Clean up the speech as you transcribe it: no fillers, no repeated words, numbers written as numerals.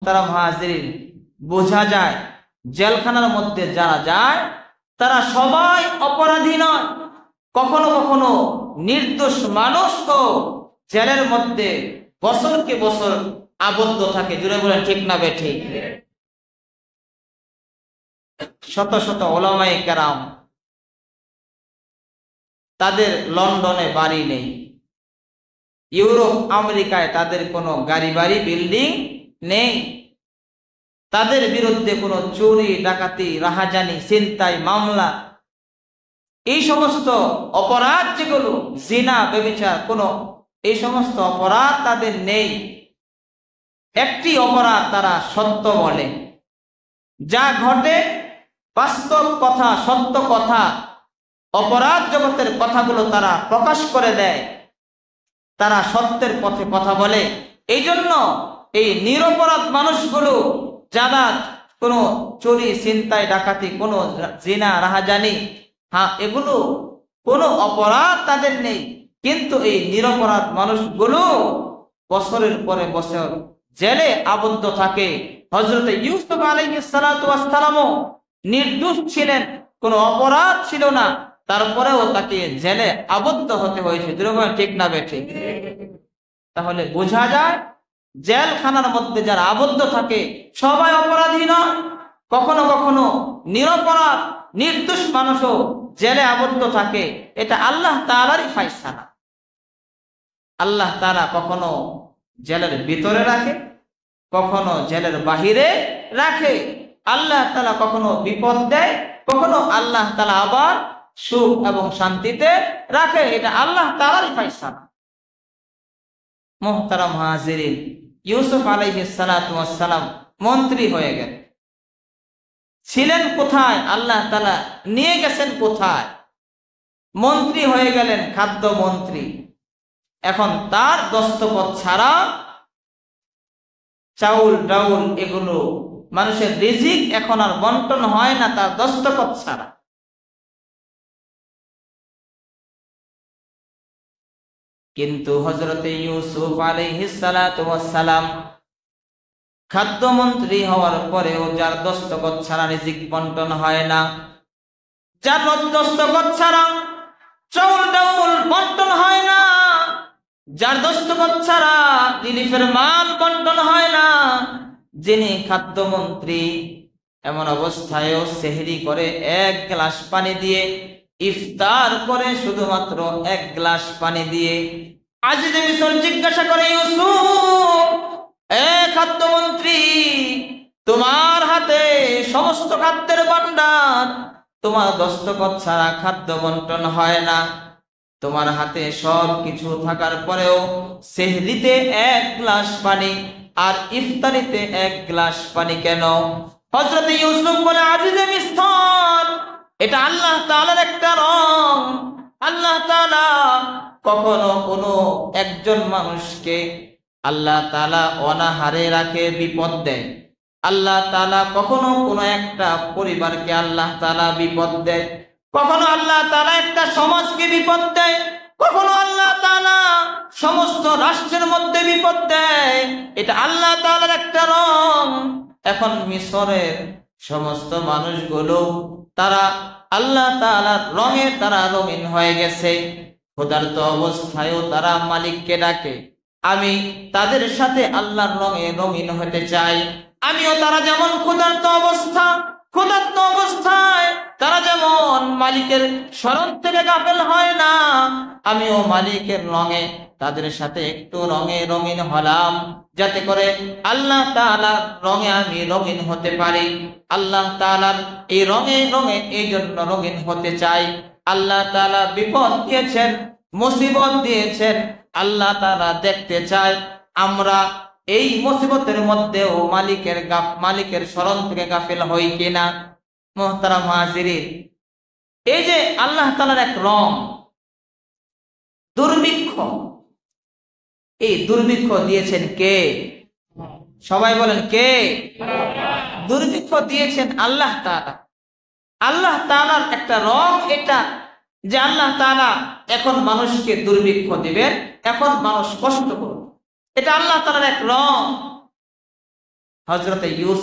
মুহতারাম হাজিরিন, বোঝা যায় জেলখানার মধ্যে যারা যায় তারা সবাই অপরাধী নয়। কখনো কখনো নির্দোষ মানুষও জেলের মধ্যে বছরকে বছর আবদ্ধ থাকে। জুড়ে বলেন ঠিক না বেঠিক? শত শত উলামায়ে কেরাম, তাদের লন্ডনে বাড়ি নেই, ইউরোপ আমেরিকায় তাদের কোনো গাড়ি বাড়ি বিল্ডিং নেই, তাদের বিরুদ্ধে কোনো চুরি ডাকাতি রাহাজানি ছিনতাই মামলা এই সমস্ত অপরাধ যেগুলো জিনা ব্যভিচার কোনো এই সমস্ত অপরাধ তাদের নেই। একটি অপরাধ তারা সত্য বলে, যা ঘটে বাস্তব কথা সত্য কথা অপরাধ জগতের কথাগুলো তারা প্রকাশ করে দেয়, তারা সত্যের পথে কথা বলে। এই জন্য এই নিরপরাধ মানুষগুলো যারা কোনো চুরি ছিনতাই ডাকাতি কোনো জিনা রাহাজানি এগুলো কোনো অপরাধ তাদের নেই, কিন্তু এই নিরপরাধ মানুষগুলো বছরের পরে বছর জেলে আবদ্ধ থাকে। হযরত ইউসুফ আলাইহিস সালাতু ওয়াস সালামও নির্দোষ ছিলেন, কোনো অপরাধ ছিল না, তারপরেও তাকে জেলে আবদ্ধ হতে হয়েছে। ঠিক না বেঠিক? তাহলে বোঝা যায় জেলখানার মধ্যে যারা আবদ্ধ থাকে সবাই অপরাধী নয়। কখনো কখনো নিরপরাধ নির্দোষ মানুষও জেলে আবদ্ধ থাকে, এটা আল্লাহ তাআলারই ফায়সালা। আল্লাহ তাআলা কখনো জেলের ভিতরে রাখে, কখনো জেলের বাহিরে রাখে। আল্লাহ তাআলা কখনো বিপদ দেয়, কখনো আল্লাহ তাআলা আবার সুখ এবং শান্তিতে রাখে, এটা আল্লাহ তাআলারই ফায়সালা। মুহতারাম হাজিরিন, ইউসুফ আলাইহিস সালাতু ওয়াস সালাম মন্ত্রী হয়ে গেলেন। ছিলেন কোথায়? আল্লাহ তাআলা নিয়ে গেছেন কোথায়? মন্ত্রী হয়ে গেলেন, খাদ্য মন্ত্রী। এখন তার দস্তখত ছাড়া চাউল ডাউল এগুলো মানুষের রিজিক এখন আর বন্টন হয় না তার দস্তখত ছাড়া। কিন্তু হযরতে ইউসুফ আলাইহিস সালাতু ওয়াস সালাম খাদ্যমন্ত্রী হওয়ার পরেও যার দস্তখত ছাড়া রিজিক বন্টন হয় না, যার দস্তখত ছাড়া চাউল ডাউল বন্টন হয় না, যার দস্তখত ছাড়া রিলিফের মাল বন্টন হয় না, যিনি খাদ্যমন্ত্রী এমন অবস্থায়ও সেহরি করে এক গ্লাস পানি দিয়ে, ইফতার করে শুধুমাত্র এক গ্লাস পানি দিয়ে। আজিজে মিসর জিজ্ঞাসা করে, ইউসুফ খাদ্যমন্ত্রী, তোমার হাতে সমস্ত খাদ্যের ভান্ডার, তোমার দস্তখত ছাড়া খাদ্য বন্টন হয় না, তোমার হাতে সব কিছু থাকার পরেও সেহরিতে এক গ্লাস পানি আর ইফতারিতে এক গ্লাস পানি কেন? হযরত ইউসুফ বলে, আজিজে মিসর, এটা আল্লাহ তাআলার একটা রং। আল্লাহ তাআলা কখনো কোনো একজন মানুষকে আল্লাহ তাআলা অনাহারে রাখে, বিপদ দেয়। আল্লাহ তাআলা কখনো কোনো একটা পরিবারকে আল্লাহ তাআলা বিপদ দেয়, কখনো আল্লাহ তাআলা একটা সমাজকে বিপদ দেয়, কখনো আল্লাহ তাআলা সমস্ত রাষ্ট্রের মধ্যে বিপদ দেয়। এটা আল্লাহ তাআলার একটা রং। এখন মিশরের সমস্ত মানুষগুলো তারা আল্লাহ তাআলার রঙে তারা রঙিন হয়ে গেছে। ক্ষুধার্ত অবস্থায়ও তারা মালিককে ডাকে, আমি তাদের সাথে আল্লাহর রঙে রঙিন হতে চাই। আমিও তারা যেমন ক্ষুধার্ত অবস্থায় তারা যেমন মালিকের স্মরণ থেকে গাফেল হয় না, আমিও মালিকের রঙে তাদের সাথে একটু রঙে রঙিন হলাম, যাতে করে আল্লাহ তাআলার রঙে আমি রঙিন হতে পারি। আল্লাহ তাআলার এই রঙে রঙে এই জন্য রঙিন হতে চাই। আল্লাহ তাআলা বিপদ দিয়েছেন, মুসিবত দিয়েছেন, আল্লাহ তাআলা দেখতে চায় আমরা এই মুসিবতের মধ্যেও মালিকের স্মরণ থেকে গাফিল হই কিনা। মুহতারাম হাজিরিন, এই যে আল্লাহ তাআলার এক রং দুর্ভিক্ষ, এই দুর্ভিক্ষ দিয়েছেন কে? সবাই বলেন কে? দুর্ভিক্ষ দিয়েছেন আল্লাহ তাআলা। আল্লাহ তাআলার একটা রং এটা যে আল্লাহ তাআলা এখন মানুষকে দুর্ভিক্ষ দিবেন, এখন মানুষ কষ্ট করবে, এটা আল্লাহ তাআলার এক রং। হযরতে ইউসুফ